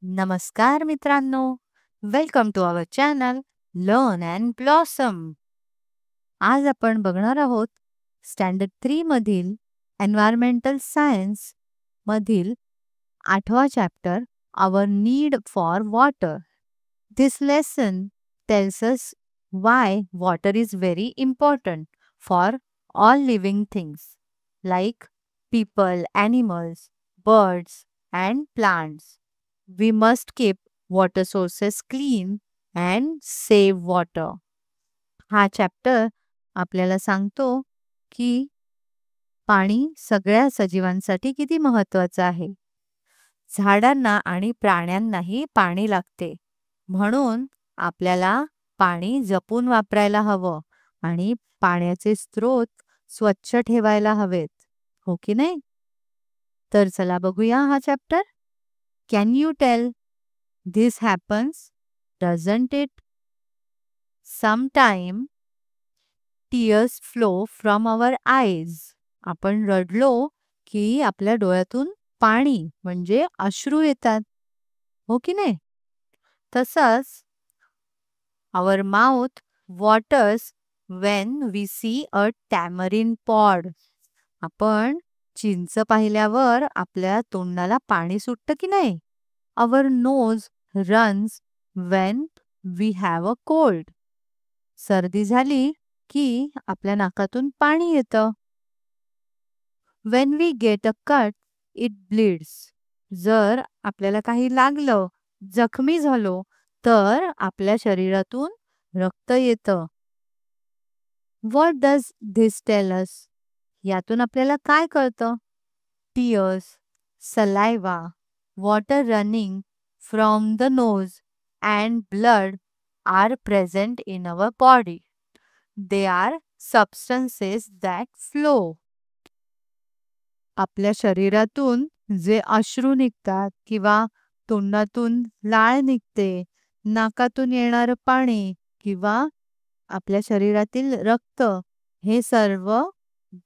नमस्कार मित्रांनो, welcome to our channel learn and blossom. आज आपण बघणार आहोत स्टँडर्ड 3 मधील एन्व्हायरमेंटल सायन्स मधील 8वा chapter our need for water. This lesson tells us why water is very important for all living things like people, animals, birds, and plants. We must keep water sources clean and save water. हा chapter आपल्याला सांगतो की पाणी सगळ्या सजीवांसाठी किती महत्त्वाचं आहे. झाडांना आणि प्राण्यांनाही पाणी लागते. म्हणून आपल्याला पाणी जपून वापरायला हवं आणि पाण्याचे स्रोत स्वच्छ ठेवायला हवेत. हो की नाही? तर चला बघूया हा chapter. Can you tell this happens, doesn't it? Sometime tears flow from our eyes. आपण रडलो की आपल्या डोळ्यातून पाणी म्हणजे अश्रू येतात. हो की नाही? तसंच our mouth waters when we see a tamarind pod. आपण चिंच पाहिल्यावर आपल्या तोंडाला पाणी सुटतं की नाही? Our nose runs when we have a cold. सर्दी झाली की आपल्या नाकातून पाणी येतं. When we get a cut, it bleeds. जर आपल्याला काही लागलं, जखमी झालो, तर आपल्या शरीरातून रक्त येतं. What does this tell us? यातून आपल्याला काय कळतं? Tears, saliva, water running from the nose and blood are present in our body. They are substances that flow. आपल्या शरीरातून जे अश्रू निघतात किंवा तोंडातून लाळ निघते, नाकातून येणारं पाणी किंवा आपल्या शरीरातील रक्त, हे सर्व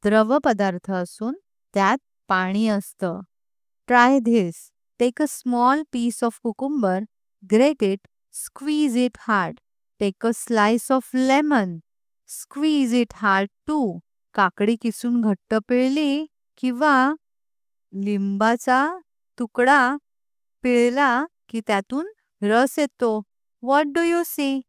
द्रव पदार्थ असून त्यात पाणी असतं. Try this. Take a small piece of cucumber, grate it, squeeze it hard. Take a slice of lemon, squeeze it hard too. काकडी किसून घट्ट पिळली किंवा लिंबाचा तुकडा पिळला की त्यातून रस येतो. What do you see?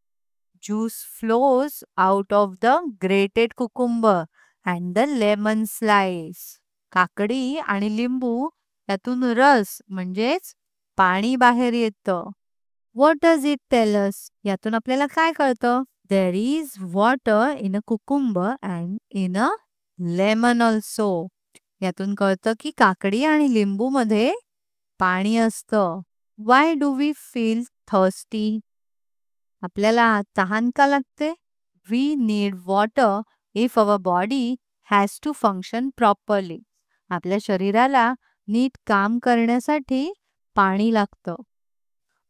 Juice flows out of the grated cucumber and the lemon slice. काकडी आणि लिंबू त्यातून रस म्हणजेच पाणी बाहेर येतं. What does it tell us? यातून आपल्याला काय कळतं? There is water in a cucumber and in a lemon also. यातून कळतं की काकडी आणि लिंबू मध्ये पाणी असतं. Why do we feel thirsty? आपल्याला तहान का लागते? We need water if our body has to function properly. आपल्या शरीराला नीट काम करण्यासाठी पाणी लागतं.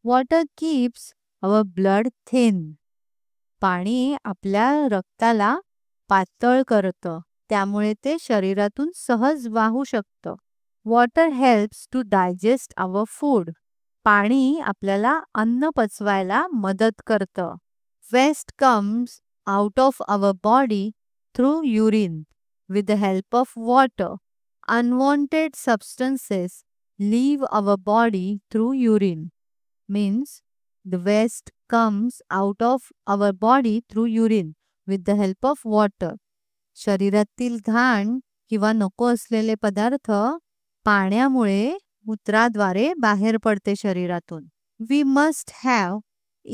Water keeps our blood thin. पाणी आपल्या रक्ताला पातळ करतं. त्यामुळे ते शरीरातून सहज वाहू शकतं. Water helps to digest our food. पाणी आपल्याला अन्न पचवायला मदत करतं. Waste comes out of our body through urine with the help of water. Unwanted substances leave our body through urine. Means the waste comes out of our body through urine with the help of water. शरीरातील घाण किंवा नको असलेले पदार्थ पाण्यामुळे मूत्राद्वारे बाहेर पडते शरीरातून. We must have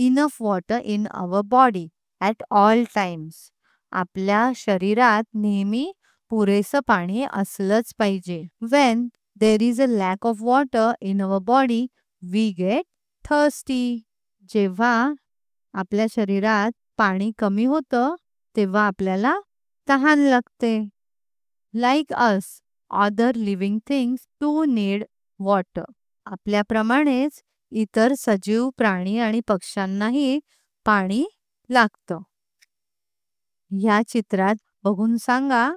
enough water in our body at all times. आपल्या शरीरात नेहमी पुरेसं पाणी असलंच पाहिजे. When there is a lack of water in our body, we get thirsty. जेव्हा आपल्या शरीरात पाणी कमी होतं, तेव्हा आपल्याला तहान लागते. Like us, other living things too need water. आपल्याप्रमाणेच इतर सजीव प्राणी आणि पक्ष्यांनाही पाणी लागतं. ह्या चित्रात बघून सांगा,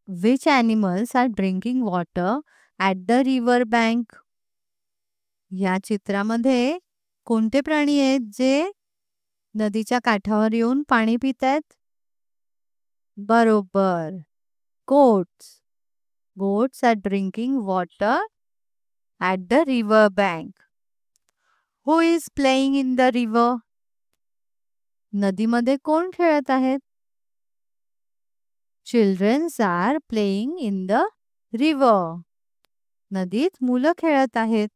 which animals are drinking water at the river bank? या चित्रामध्ये कोणते प्राणी आहेत जे नदीच्या काठावर येऊन पाणी पितायत? बरोबर, goats. Goats are drinking water at the river bank. Who is playing in the river? नदीमध्ये कोण खेळत आहेत? Children are playing in the river. नदीत मुलं खेळत आहेत.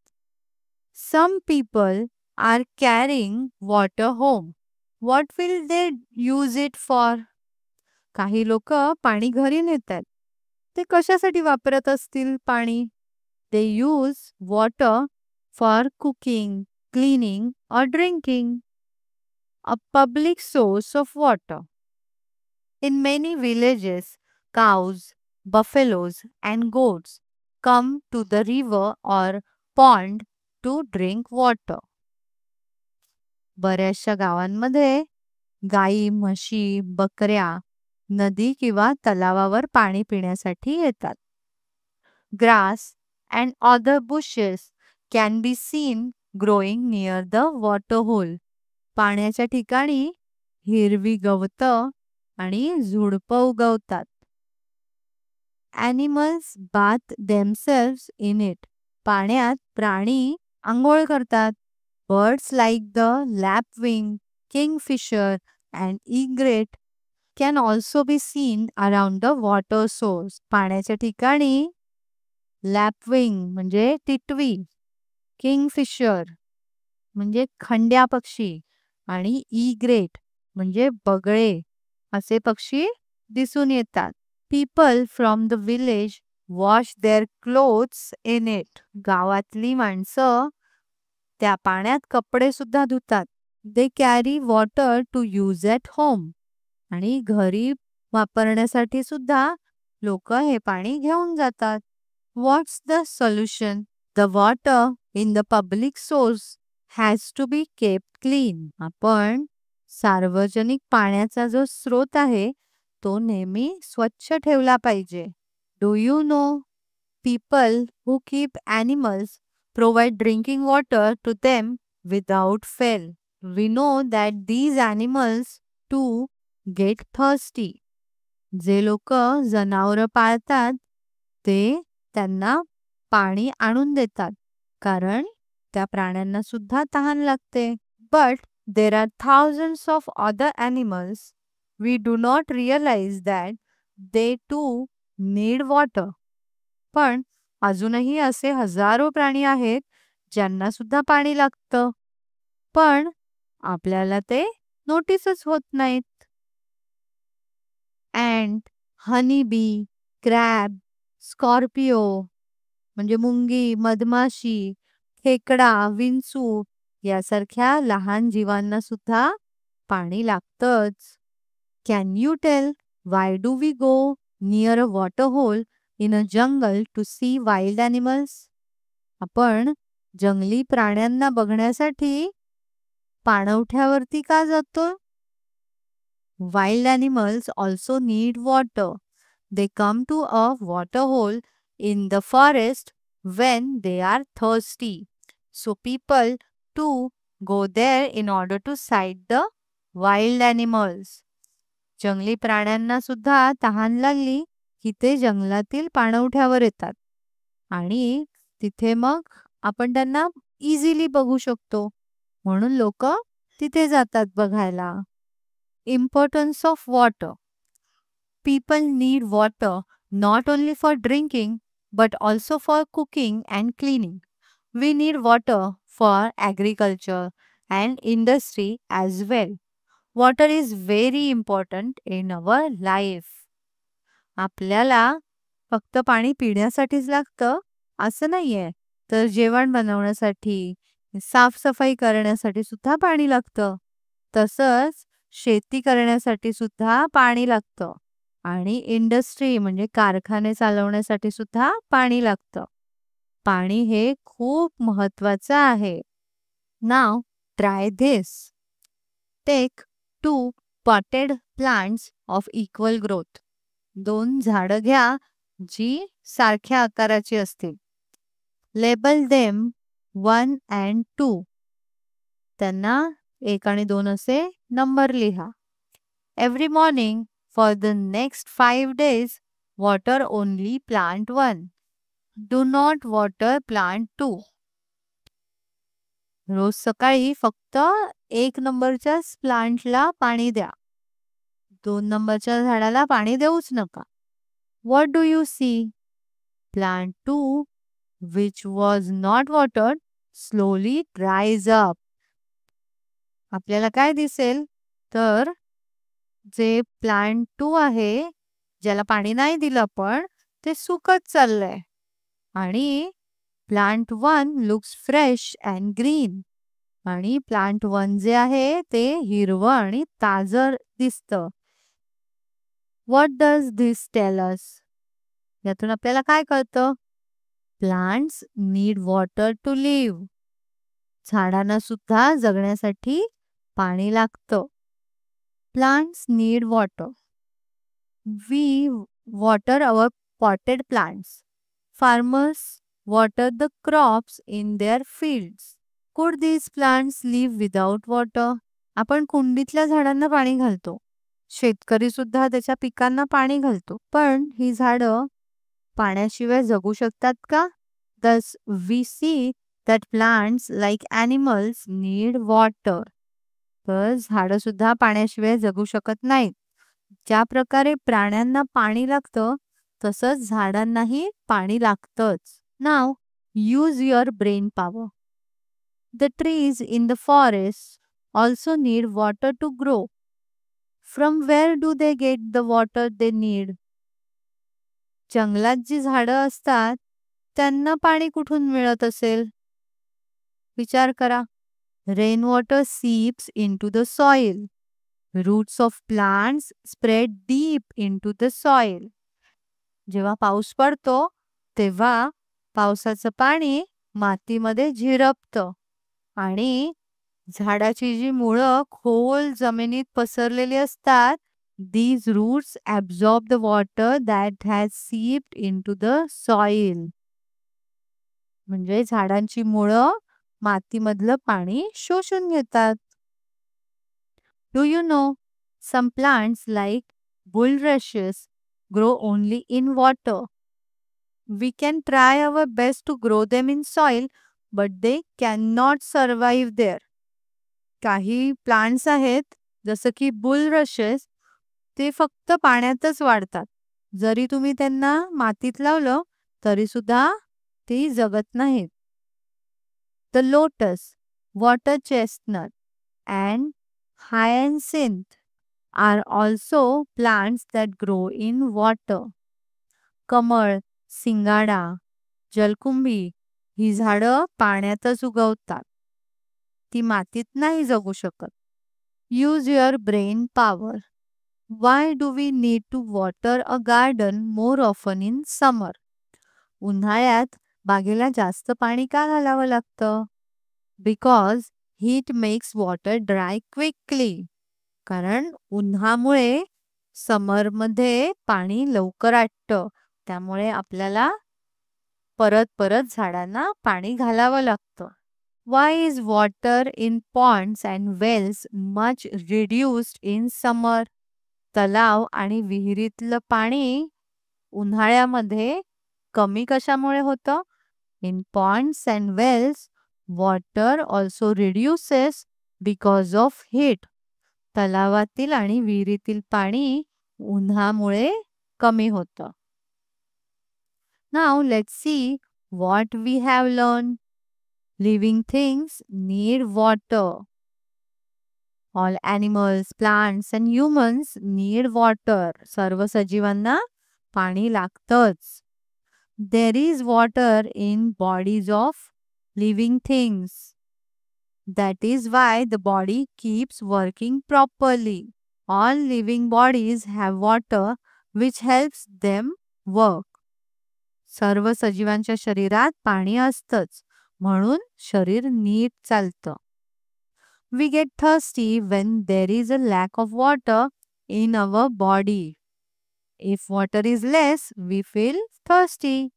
Some people are carrying water home. What will they use it for? काही लोक पाणी घरी नेतात. ते कशासाठी वापरत असतील पाणी? They use water for cooking, cleaning or drinking. A public source of water. In many villages, cows, buffaloes and goats come to the river or pond to drink water. बऱ्याचशा गावांमध्ये गाई, म्हशी, बकऱ्या नदी किंवा तलावावर पाणी पिण्यासाठी येतात. Grass and other bushes can be seen growing near the water hole. पाण्याच्या ठिकाणी हिरवी गवतं आणि झुडपं उगवतात. Animals bath themselves in it. पाण्यात प्राणी अंघोळ करतात. Birds like the lapwing, kingfisher and egret can also be seen around the water source. पाण्याच्या ठिकाणी lapwing म्हणजे टिटवी, kingfisher म्हणजे खंड्या पक्षी आणि egret म्हणजे बगळे असे पक्षी दिसून येतात. People from the village wash their clothes in it. गावातली माणसं त्या पाण्यात कपडे सुद्धा धुतात. They carry water to use at home. आणि घरी वापरण्यासाठी सुद्धा लोक हे पाणी घेऊन जातात. What's the solution? The water in the public source has to be kept clean. आपण सार्वजनिक पाण्याचा जो स्रोत आहे तो नेहमी स्वच्छ ठेवला पाहिजे. Do you know people who keep animals provide drinking water to them without fail? We know that these animals too get thirsty. जे लोक जनावरं पाळतात ते त्यांना पाणी आणून देतात कारण त्या प्राण्यांना सुद्धा तहान लागते. But there are thousands of other animals. We do not realize that they too need water. पण अजूनही असे हजारो प्राणी आहेत ज्यांना सुद्धा पाणी लागतं. पण आपल्याला ते नोटीसच होत नाहीत. Ant, honeybee, crab, scorpio म्हणजे मुंगी, मधमाशी, खेकडा, विंचू यासारख्या लहान जीवांना सुद्धा पाणी लागतंच. Can you tell why do we go near a water hole in a jungle to see wild animals? आपण जंगली प्राण्यांना बघण्यासाठी पाणवठ्यावरती का जातो? Wild animals also need water. They come to a water hole in the forest when they are thirsty. So people too go there in order to sight the wild animals. जंगली प्राण्यांना सुद्धा तहान लागली की ते जंगलातील पाणवठ्यावर येतात आणि तिथे मग आपण त्यांना इझिली बघू शकतो. म्हणून लोक तिथे जातात बघायला. Importance of water. People need water not only for drinking but also for cooking and cleaning. We need water for agriculture and industry as well. Water is very important in our life. आपल्याला फक्त पाणी पिण्यासाठीच लागतं असं नाहीये, तर जेवण बनवण्यासाठी, साफसफाई करण्यासाठी सुद्धा पाणी लागतं. तसंच शेती करण्यासाठी सुद्धा पाणी लागतं आणि इंडस्ट्री म्हणजे कारखाने चालवण्यासाठी सुद्धा पाणी लागतं. पाणी हे खूप महत्त्वाचं आहे. Now try this. Take 2 potted plants of equal growth. 2 झाडं घ्या जी सारख्या आकाराची असतील. Label them 1 and 2. त्यांना 1 आणि 2 असे नंबर लिहा. Every morning for the next 5 days, water only plant 1. Do not water plant 2. रोज सकाळी फक्त 1 नंबरच्याच प्लांटला पाणी द्या. 2 नंबरच्या झाडाला पाणी देऊच नका. What do you see? Plant 2, which was not watered, slowly dries up. आपल्याला काय दिसेल तर जे प्लांट 2 आहे, ज्याला पाणी नाही दिलं पण ते सुकत चाललंय. आणि plant 1 looks fresh and green. आणि प्लांट 1 जे आहे ते हिरवं आणि ताजं दिसतं. What does this tell us? यातून आपल्याला काय कळतं? Plants need water to live. झाडांना सुद्धा जगण्यासाठी पाणी लागतं. Plants need water. We water our potted plants. Farmers water the crops in their fields. Could these plants live without water? आपण कुंडीतल्या झाडांना पाणी घालतो. शेतकरी सुद्धा त्याच्या पिकांना पाणी घालतो. पण ही झाडं पाण्याशिवाय जगू शकतात का? Thus we see that plants like animals need water. तर झाडं सुद्धा पाण्याशिवाय जगू शकत नाहीत. ज्या प्रकारे प्राण्यांना पाणी लागतं तसंच झाडांनाही पाणी लागतंच. Now use your brain power. The trees in the forest also need water to grow. From where do they get the water they need? जंगलात जी झाडं असतात त्यांना पाणी कुठून मिळत असेल? विचार करा. Rainwater seeps into the soil. Roots of plants spread deep into the soil. जेव्हा पाऊस पडतो तेव्हा पावसाचं पाणी मातीमध्ये झिरपतं आणि झाडाची जी मुळं खोल जमिनीत पसरलेली असतात, these roots absorb the water that has seeped into the soil. म्हणजे झाडांची मुळं मातीमधलं पाणी शोषून घेतात. Do you know some plants like bulrushes grow only in water? We can try our best to grow them in soil, but they cannot survive there. काही plants आहेत जसं की bulrushes, ते फक्त पाण्यातच वाढतात. जरी तुम्ही त्यांना मातीत लावलं तरी सुद्धा ते जगत नाहीत. The lotus, water chestnut, and hyacinth are also plants that grow in water. कमळ, सिंगाडा, जलकुंभी ही झाडं पाण्यातच उगवतात. ती मातीत नाही जगू शकत. Use your brain power. Why do we need to water a garden more often in summer? उन्हाळ्यात बागेला जास्त पाणी का घालावं लागतं? Because heat makes water dry quickly. कारण उन्हामुळे समरमध्ये पाणी लवकर आटतं. त्यामुळे आपल्याला परत परत झाडांना पाणी घालावं लागतं. Why is water in ponds and wells much reduced in summer? तलाव आणि विहिरीतलं पाणी उन्हाळ्यामध्ये कमी कशामुळे होतं? In ponds and wells, water also reduces because of heat. तलावातील आणि विहिरीतील पाणी उन्हामुळे कमी होतं. Now let's see what we have learned. Living things need water. All animals, plants and humans need water. सर्व सजीवांना पाणी लागतंच. There is water in bodies of living things. That is why the body keeps working properly. All living bodies have water which helps them work. सर्व सजीवांच्या शरीरात पाणी असतंच, म्हणून शरीर नीट चालतं. We get thirsty when there is a lack of water in our body. If water is less, we feel thirsty.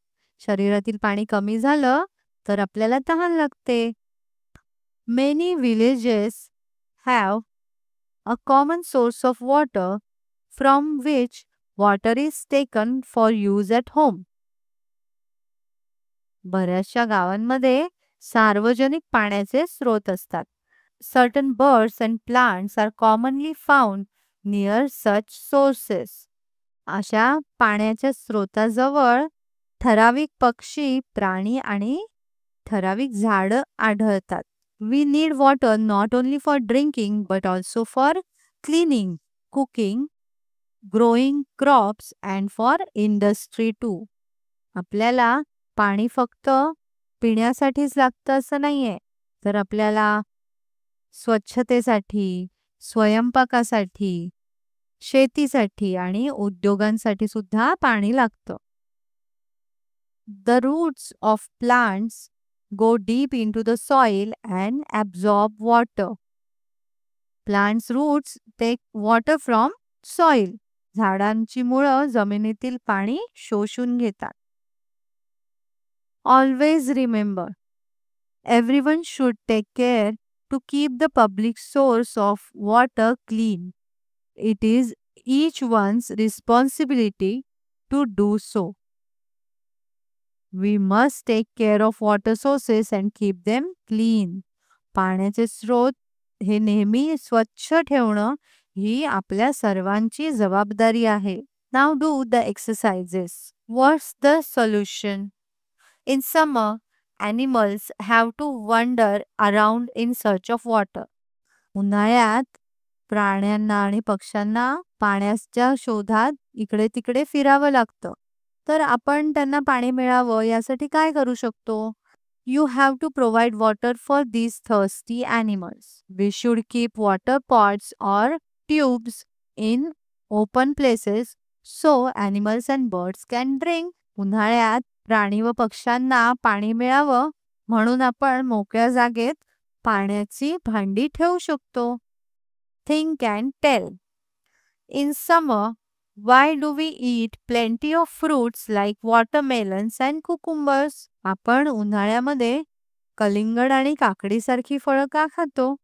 शरीरातील पाणी कमी झालं तर आपल्याला तहान लागते. Many villages have a common source of water from which water is taken for use at home. बऱ्याचशा गावांमध्ये सार्वजनिक पाण्याचे स्रोत असतात. Certain birds and plants are commonly found near such sources. अशा पाण्याच्या स्रोताजवळ ठराविक पक्षी, प्राणी आणि ठराविक झाडं आढळतात. We need water not only for drinking but also for cleaning, cooking, growing crops and for industry too. आपल्याला पाणी फक्त पिण्यासाठीच लागतं असं नाहीये, तर आपल्याला स्वच्छतेसाठी, स्वयंपाकासाठी, शेतीसाठी आणि उद्योगांसाठी सुद्धा पाणी लागतं. The roots of plants go deep into the soil and absorb water. Plants' roots take water from soil. झाडांची मुळं जमिनीतील पाणी शोषून घेतात. Always remember, everyone should take care to keep the public source of water clean. It is each one's responsibility to do so. We must take care of water sources and keep them clean. पाण्याचे स्रोत हे नेहमी स्वच्छ ठेवणं ही आपल्या सर्वांची जबाबदारी आहे. Now do the exercises. What's the solution? In summer, animals have to wander around in search of water. उन्हाळ्यात प्राण्यांना आणि पक्ष्यांना पाण्याच्या शोधात इकडे तिकडे फिरावं लागतं. तर आपण त्यांना पाणी मिळावं यासाठी काय करू शकतो? You have to provide water for these thirsty animals. We should keep water pots or tubes in open places so animals and birds can drink. उन्हाळ्यात प्राणी व पक्ष्यांना पाणी मिळावं म्हणून आपण मोकळ्या जागेत पाण्याची भांडी ठेवू शकतो. Think and tell. In summer, why do we eat plenty of fruits like watermelons and cucumbers? आपण उन्हाळ्यामध्ये कलिंगड आणि काकडीसारखी फळं का खातो?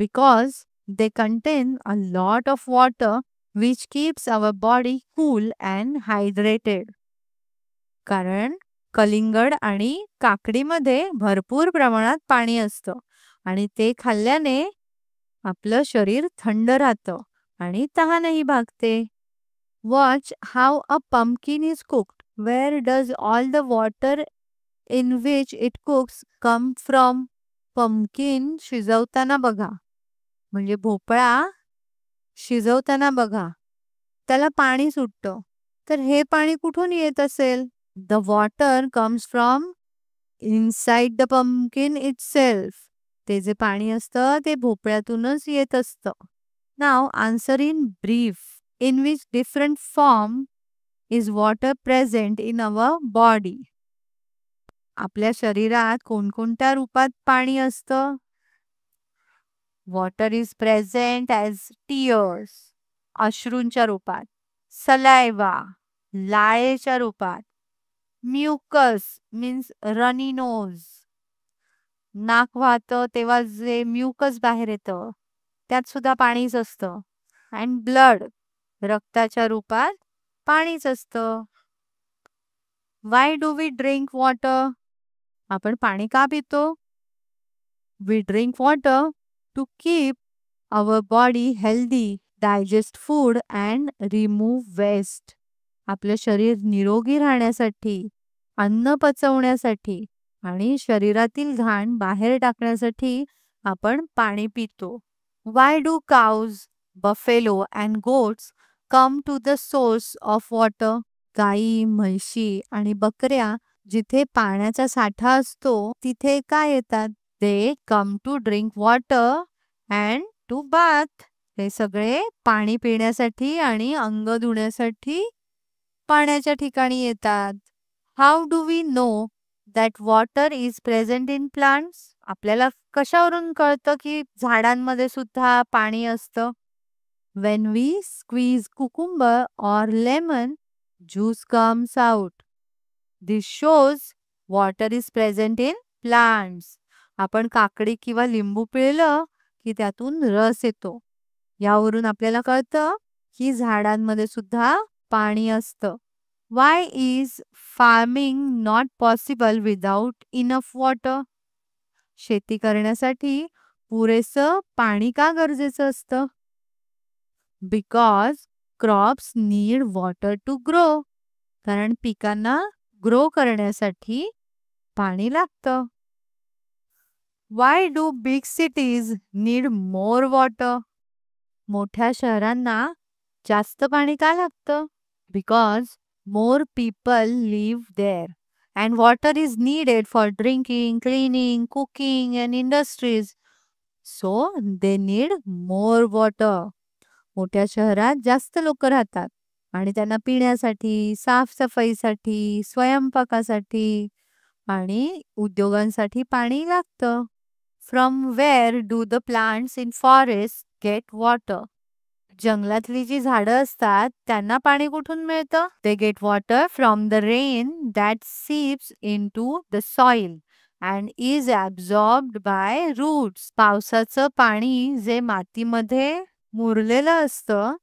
Because they contain a lot of water which keeps our body cool and hydrated. कारण कलिंगड आणि काकडीमध्ये भरपूर प्रमाणात पाणी असतं आणि ते खाल्ल्याने आपलं शरीर थंड राहतं आणि तहानही भागते. Watch how a pumpkin is cooked. Where does all the water in which it cooks come from? Pumpkin शिजवताना बघा, म्हणजे भोपळा शिजवताना बघा, त्याला पाणी सुटतं. तर हे पाणी कुठून येत असेल? The water comes from inside the pumpkin itself. ते जे पाणी असतं ते भोपळ्यातूनच येत असतं. Now answer in brief. In which different form is water present in our body? आपल्या शरीरात कोणकोणत्या रूपात पाणी असतं? Water is present as tears, अश्रूंच्या रूपात, saliva, लाळेच्या रूपात, mucus means runny nose, नाक वाहतं तेव्हा जे म्युकस बाहेर येतं त्यात सुद्धा पाणीच असतं, and blood, रक्ताच्या रूपात पाणीच असतं. Why do we drink water? आपण पाणी का पितो? We drink water to keep our body healthy, digest food and remove waste. आपलं शरीर निरोगी राहण्यासाठी, अन्न पचवण्यासाठी आणि शरीरातील घाण बाहेर टाकण्यासाठी आपण पाणी पितो. Why do cows, buffalo and goats come to the source of water? गाई, म्हशी आणि बकऱ्या जिथे पाण्याचा साठा असतो तिथे काय येतात? They come to drink water and to bath. हे सगळे पाणी पिण्यासाठी आणि अंग धुण्यासाठी पाण्याच्या ठिकाणी येतात. How do we know that water is present in plants? आपल्याला कशावरून कळतं की झाडांमध्ये सुद्धा पाणी असतं? When we squeeze cucumber or lemon, juice comes out. This shows water is present in plants. आपण काकडी किंवा लिंबू पिळलं की त्यातून रस येतो. यावरून आपल्याला कळतं की झाडांमध्ये सुद्धा पाणी असतं. Why is farming not possible without enough water? शेती करण्यासाठी पुरेसं पाणी का गरजेचं असतं? Because crops need water to grow. कारण पिकांना ग्रो करण्यासाठी पाणी लागतं. Why do big cities need more water? मोठ्या शहरांना जास्त पाणी का लागतं? Because more people live there and water is needed for drinking, cleaning, cooking and industries. So they need more water. मोठ्या शहरात जास्त लोक राहतात आणि त्यांना पिण्यासाठी, साफसफाईसाठी, स्वयंपाकासाठी आणि उद्योगांसाठी पाणी लागतं. From where do the plants in forests get water? जंगलातली जी झाडं असतात त्यांना पाणी कुठून मिळतं? They get water from the rain that seeps into the soil and is absorbed by roots. पावसाचं पाणी जे मातीमध्ये मुरलेलं असतं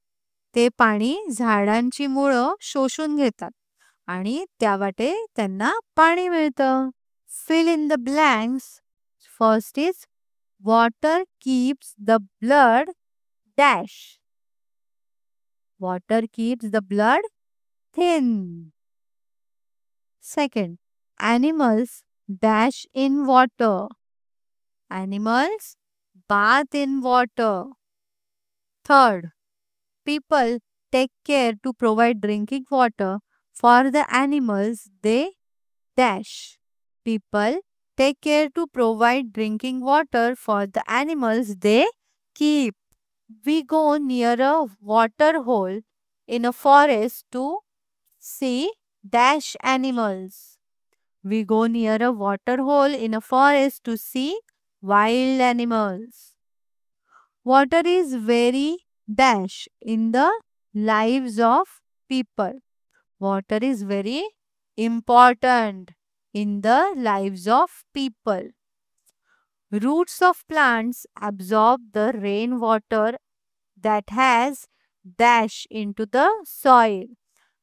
ते पाणी झाडांची मुळं शोषून घेतात आणि त्यावाटे त्यांना पाणी मिळतं. Fill in the blanks. First is water keeps the blood dash. Water keeps the blood thin. Second, animals dash in water. Animals bath in water. Third, people take care to provide drinking water for the animals they dash. People take care to provide drinking water for the animals they keep. We go near a water hole in a forest to see dash animals. We go near a water hole in a forest to see wild animals. Water is very dash in the lives of people. Water is very important in the lives of people. Roots of plants absorb the rainwater that has dashed into the soil.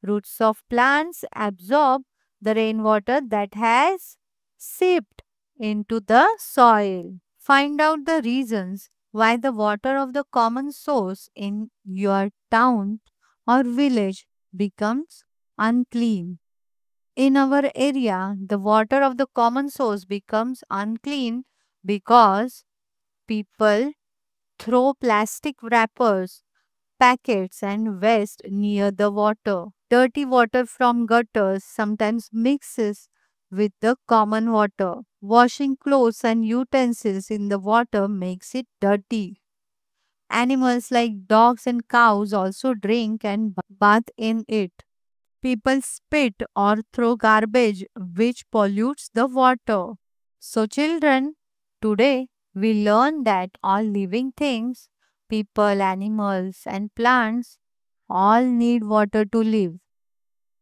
Roots of plants absorb the rainwater that has seeped into the soil. Find out the reasons why the water of the common source in your town or village becomes unclean. In our area, the water of the common source becomes unclean because people throw plastic wrappers, packets and waste near the water. Dirty water from gutters sometimes mixes with the common water. Washing clothes and utensils in the water makes it dirty. Animals like dogs and cows also drink and bath in it. People spit or throw garbage which pollutes the water. So children, today we learn that all living things, people, animals and plants all need water to live.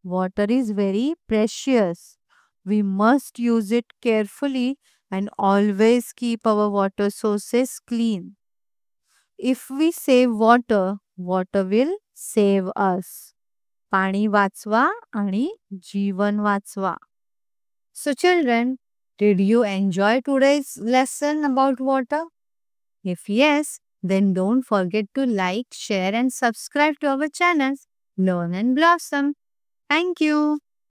Water is very precious. We must use it carefully and always keep our water sources clean. If we save water, water will save us. पाणी वाचवा आणि जीवन वाचवा. So children, did you enjoy today's lesson about water? If yes, then don't forget to like, share and subscribe to our channel, Learn and Blossom. Thank you.